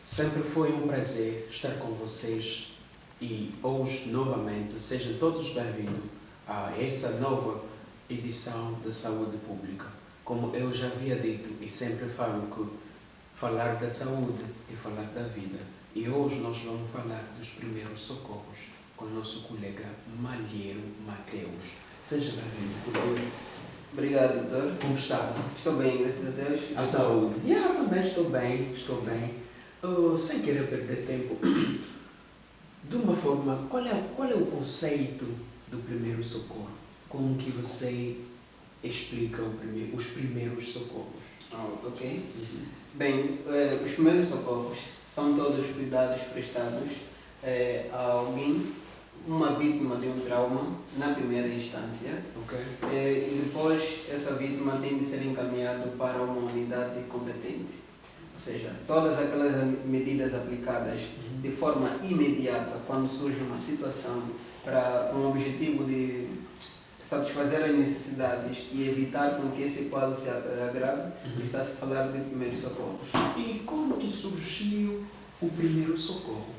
Sempre foi um prazer estar com vocês e hoje, novamente, sejam todos bem-vindos a essa nova edição da Saúde Pública. Como eu já havia dito e sempre falo que falar da saúde é falar da vida. E hoje nós vamos falar dos primeiros socorros com o nosso colega Malheiro Mateus. Seja bem-vindo, colega. Obrigado, doutor. Como está? Estou bem, graças a Deus. A saúde? Também estou bem, sem querer perder tempo, de uma forma, qual é o conceito do primeiro socorro? Como que você explica os primeiros socorros? Ok. Bem, os primeiros socorros são todos os cuidados prestados a alguém, uma vítima de um trauma, na primeira instância. Ok. E depois essa vítima tem de ser encaminhada para uma unidade competente. Ou seja, todas aquelas medidas aplicadas de forma imediata quando surge uma situação para um objetivo de satisfazer as necessidades e evitar com que esse quadro se agrave, está-se a falar de primeiros socorros. E como que surgiu o primeiro socorro?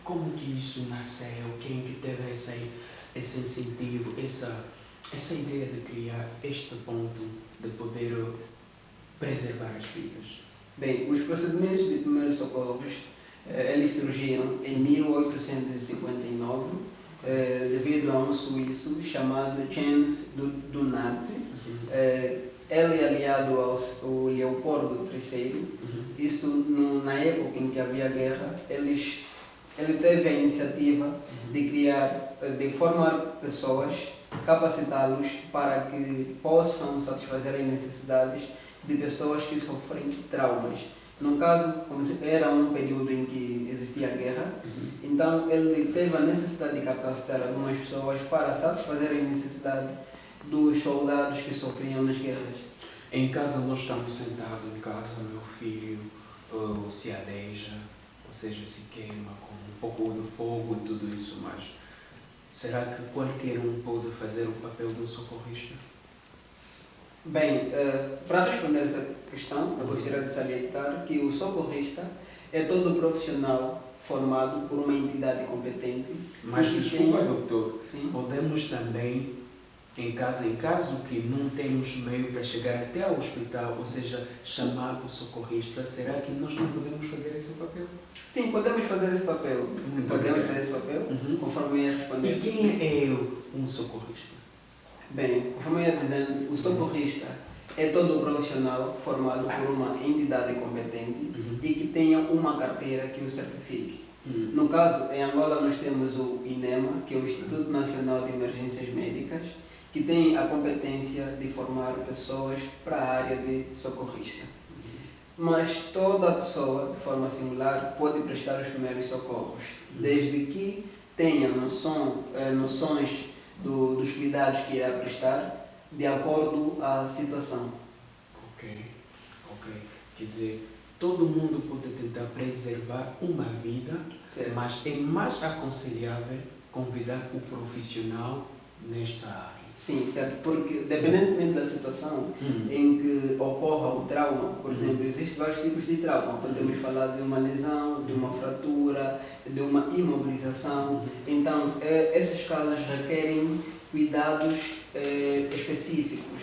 Como que isso nasceu? Quem que teve esse incentivo, essa ideia de criar este ponto de poder preservar as vidas? Bem, os procedimentos de primeiros socorros, eles surgiram em 1859, devido a um suíço chamado James Dunant. Ele aliado ao Leopoldo III, isso na época em que havia guerra, ele teve a iniciativa de criar, de formar pessoas, capacitá-los para que possam satisfazer as necessidades de pessoas que sofrem traumas. No caso, como era um período em que existia guerra, então ele teve a necessidade de capacitar algumas pessoas para satisfazer a necessidade dos soldados que sofriam nas guerras. Em casa nós estamos sentados, em casa meu filho se aleija, ou seja, se queima com um pouco de fogo e tudo isso, mas será que qualquer um pode fazer o papel de um socorrista? Bem, para responder essa questão, eu gostaria de salientar que o socorrista é todo profissional formado por uma entidade competente. Mas desculpa, doutor, Sim. podemos também, em caso que não temos meio para chegar até ao hospital, ou seja, chamar o socorrista, será que nós não podemos fazer esse papel? Sim, podemos fazer esse papel. Conforme eu ia responder. E quem é um socorrista? Bem, como eu ia dizendo, o socorrista é todo profissional formado por uma entidade competente e que tenha uma carteira que o certifique. No caso, em Angola nós temos o INEMA, que é o Instituto Nacional de Emergências Médicas, que tem a competência de formar pessoas para a área de socorrista. Mas toda pessoa, de forma singular, pode prestar os primeiros socorros, desde que tenha noções dos cuidados que irá prestar, de acordo à situação. Ok. Quer dizer, todo mundo pode tentar preservar uma vida, Certo. mas é mais aconselhável convidar o profissional nesta área. Sim, certo, porque dependentemente da situação em que ocorra o trauma, por exemplo, existem vários tipos de trauma. Podemos falar de uma lesão, de uma fratura, de uma imobilização. Então, esses casos requerem cuidados específicos.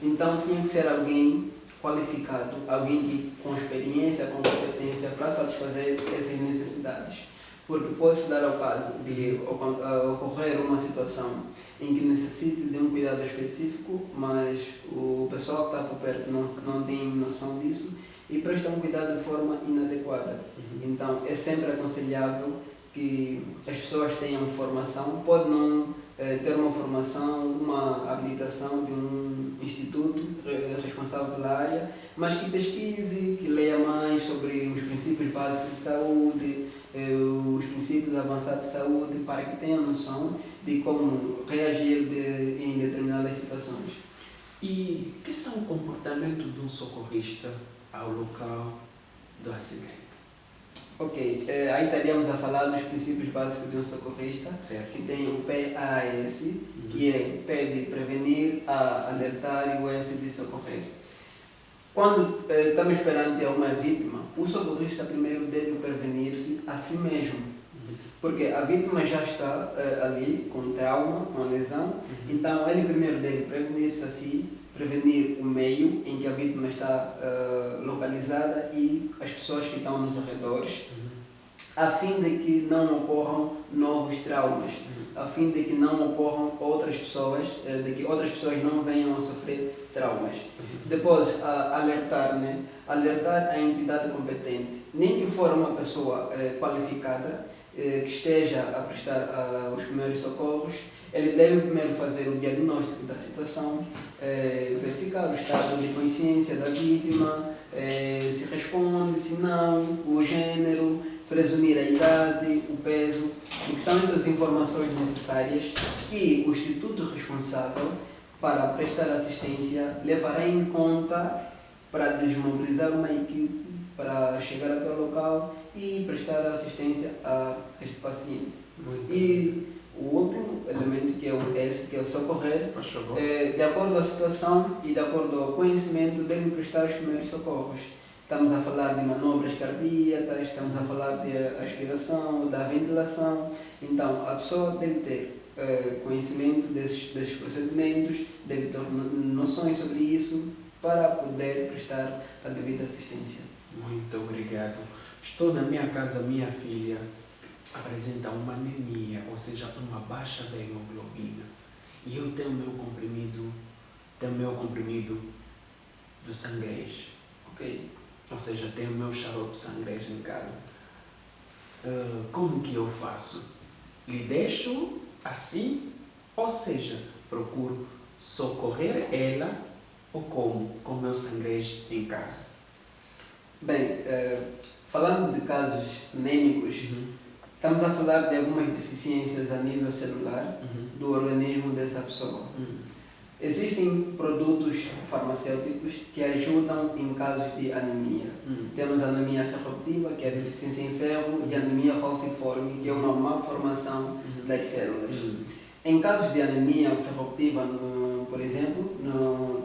Então, tem que ser alguém qualificado, alguém com experiência, com competência para satisfazer essas necessidades. Porque pode-se dar ao caso de ocorrer uma situação em que necessite de um cuidado específico, mas o pessoal que está por perto não tem noção disso e presta um cuidado de forma inadequada. Então, é sempre aconselhável que as pessoas tenham formação, pode não ter uma formação, uma habilitação de um instituto responsável pela área, mas que pesquise, que leia mais sobre os princípios básicos de saúde, os princípios avançados de saúde, para que tenha noção de como reagir em determinadas situações. E que são o comportamento de um socorrista ao local do acidente? Ok, aí estaríamos a falar dos princípios básicos de um socorrista, Certo. que tem o PAS, que é P de prevenir, A alertar e o S de socorrer. Quando estamos perante uma vítima, o socorrista primeiro deve prevenir-se a si mesmo. Porque a vítima já está ali com trauma, com lesão, então ele primeiro deve prevenir-se a si, prevenir o meio em que a vítima está localizada e as pessoas que estão nos arredores, a fim de que não ocorram novos traumas, a fim de que não ocorram outras pessoas, de que outras pessoas não venham a sofrer traumas. Depois, alertar a entidade competente, nem que for uma pessoa qualificada, que esteja a prestar os primeiros socorros, ele deve primeiro fazer o diagnóstico da situação, verificar o estado de consciência da vítima, se responde, se não, o gênero, presumir a idade, o peso, e que são essas informações necessárias que o instituto responsável para prestar assistência levará em conta para desmobilizar uma equipe para chegar até o local e prestar assistência a este paciente. E o último elemento, que é o socorrer, de acordo com a situação e de acordo ao conhecimento, deve prestar os primeiros socorros. Estamos a falar de manobras cardíacas, estamos a falar de aspiração, da ventilação. Então, a pessoa deve ter conhecimento desses procedimentos, deve ter noções sobre isso para poder prestar a devida assistência. Muito obrigado. Estou na minha casa, minha filha apresenta uma anemia, ou seja, uma baixa da hemoglobina. E eu tenho meu comprimido do sangrês. Ok. Ou seja, tenho meu xarope sangrês em casa. Como que eu faço? Lhe deixo assim? Ou seja, procuro socorrer ela ou como? Com meu sangrês em casa? Bem, falando de casos anêmicos, estamos a falar de algumas deficiências a nível celular do organismo dessa pessoa. Existem produtos farmacêuticos que ajudam em casos de anemia. Temos a anemia ferropriva, que é a deficiência em ferro, e a anemia falciforme, que é uma má formação das células. Em casos de anemia ferropriva, por exemplo,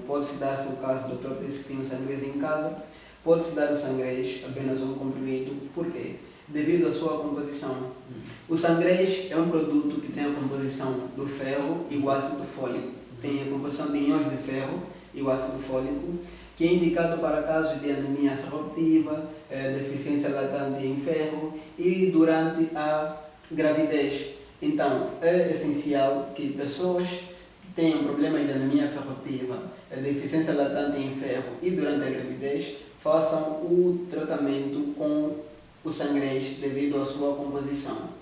pode-se dar-se o caso do Dr. disse que tem o sangrês em casa, pode-se dar o sangrês apenas um comprimido. Por quê? Devido à sua composição. O sangrês é um produto que tem a composição do ferro e o ácido fólico. Tem a composição de íons de ferro e o ácido fólico, que é indicado para casos de anemia ferropriva, deficiência latente em ferro e durante a gravidez. Então, é essencial que pessoas que tenham problemas de anemia ferropriva, deficiência latente em ferro e durante a gravidez, façam o tratamento com o sangrês devido à sua composição.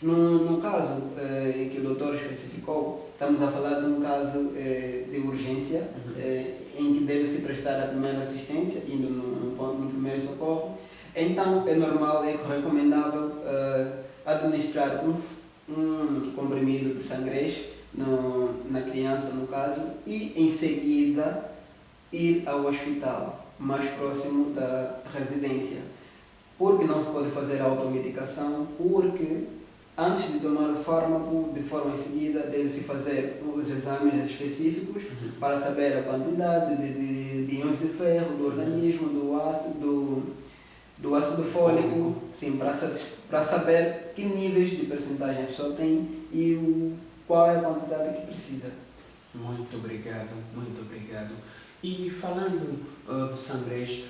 No caso que o doutor especificou, estamos a falar de um caso de urgência, em que deve-se prestar a primeira assistência, indo no primeiro socorro. Então, é normal, é recomendável administrar um comprimido de sangrês na criança, no caso, e em seguida ir ao hospital mais próximo da residência. Porque não se pode fazer automedicação, porque antes de tomar o fármaco, de forma em seguida, deve-se fazer os exames específicos para saber a quantidade de íons de ferro do organismo, do ácido fólico, sim, para saber que níveis de percentagem a pessoa tem e qual é a quantidade que precisa. Muito obrigado, muito obrigado. E falando do sangrês,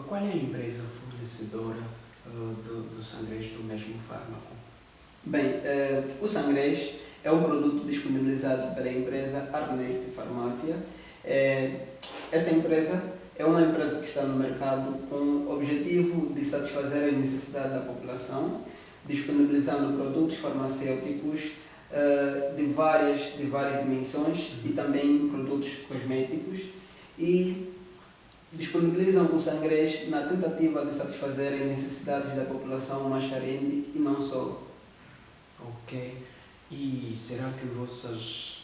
qual é a empresa fornecedora do sangrês do mesmo fármaco? Bem, o sangrês é um produto disponibilizado pela empresa Arnest Farmácia. Essa empresa é uma empresa que está no mercado com o objetivo de satisfazer a necessidade da população, disponibilizando produtos farmacêuticos de várias dimensões e também produtos cosméticos, e disponibilizam o sangrês na tentativa de satisfazer as necessidades da população mais carente e não só. Ok. E será que vossos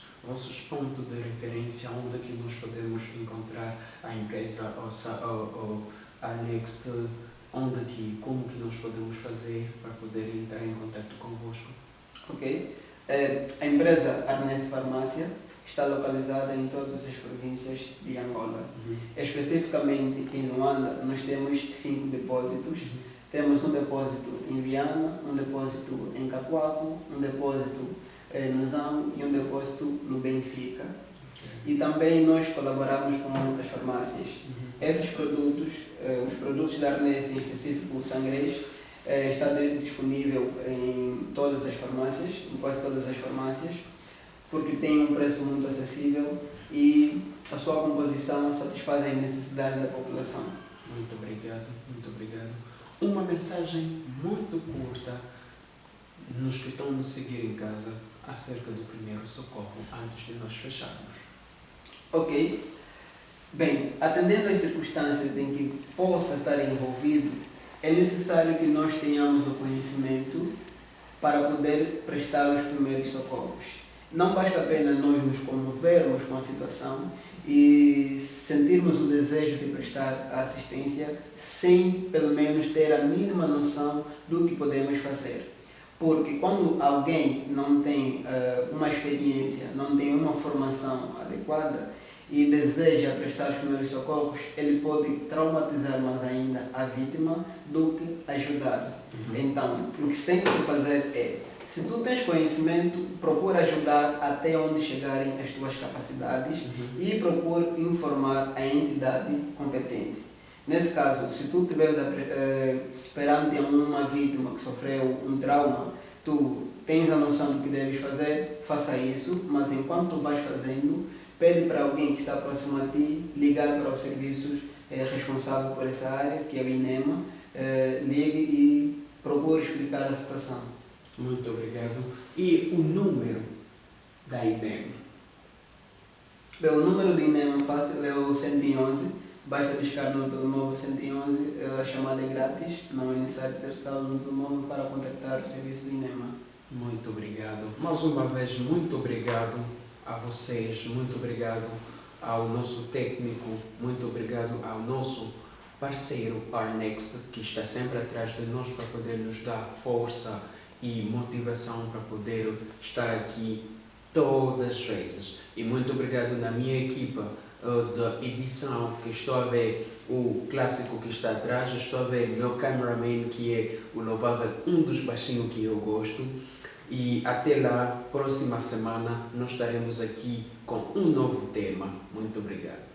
pontos de referência, onde que nós podemos encontrar a empresa ou a Next, como que nós podemos fazer para poder entrar em contato convosco? Ok. A empresa Arnest Farmácia está localizada em todas as províncias de Angola. Especificamente em Luanda, nós temos 5 depósitos. Temos um depósito em Viana, um depósito em Cacoaco, um depósito no Zão e um depósito no Benfica. E também nós colaboramos com as farmácias. Esses produtos, os produtos da Arnese, em específico o Sangrês, está disponível em todas as farmácias, em quase todas as farmácias, porque tem um preço muito acessível e a sua composição satisfaz as necessidades da população. Muito obrigado, muito obrigado. Uma mensagem muito curta nos que estão nos seguir em casa acerca do primeiro socorro antes de nós fecharmos. Ok. Bem, atendendo às circunstâncias em que possa estar envolvido, é necessário que nós tenhamos o conhecimento para poder prestar os primeiros socorros. Não basta apenas nós nos comovermos com a situação e sentirmos o desejo de prestar a assistência sem, pelo menos, ter a mínima noção do que podemos fazer. Porque quando alguém não tem uma experiência, não tem uma formação adequada e deseja prestar os primeiros socorros, ele pode traumatizar mais ainda a vítima do que ajudar. Então, o que se tem que fazer é, se tu tens conhecimento, procura ajudar até onde chegarem as tuas capacidades e procura informar a entidade competente. Nesse caso, se tu estiveres perante uma vítima que sofreu um trauma, tu tens a noção do que deves fazer, faça isso, mas enquanto tu vais fazendo, pede para alguém que está próximo a ti ligar para os serviços responsáveis por essa área, que é o INEMA, ligue e procure explicar a situação. Muito obrigado. E o número da INEMA? Bem, o número do INEMA fácil é o 111. Basta discar no telemóvel 111, a chamada é grátis, não é necessário ter saldo no telemóvel para contactar o serviço do INEMA. Muito obrigado. Mais uma vez, muito obrigado a vocês, muito obrigado ao nosso técnico, muito obrigado ao nosso parceiro Parnext, que está sempre atrás de nós para poder nos dar força e motivação para poder estar aqui todas as vezes. E muito obrigado na minha equipa da edição, que estou a ver o clássico que está atrás, estou a ver meu cameraman, que é o louvável, um dos baixinhos que eu gosto. E até lá, próxima semana, nós estaremos aqui com um novo tema. Muito obrigado.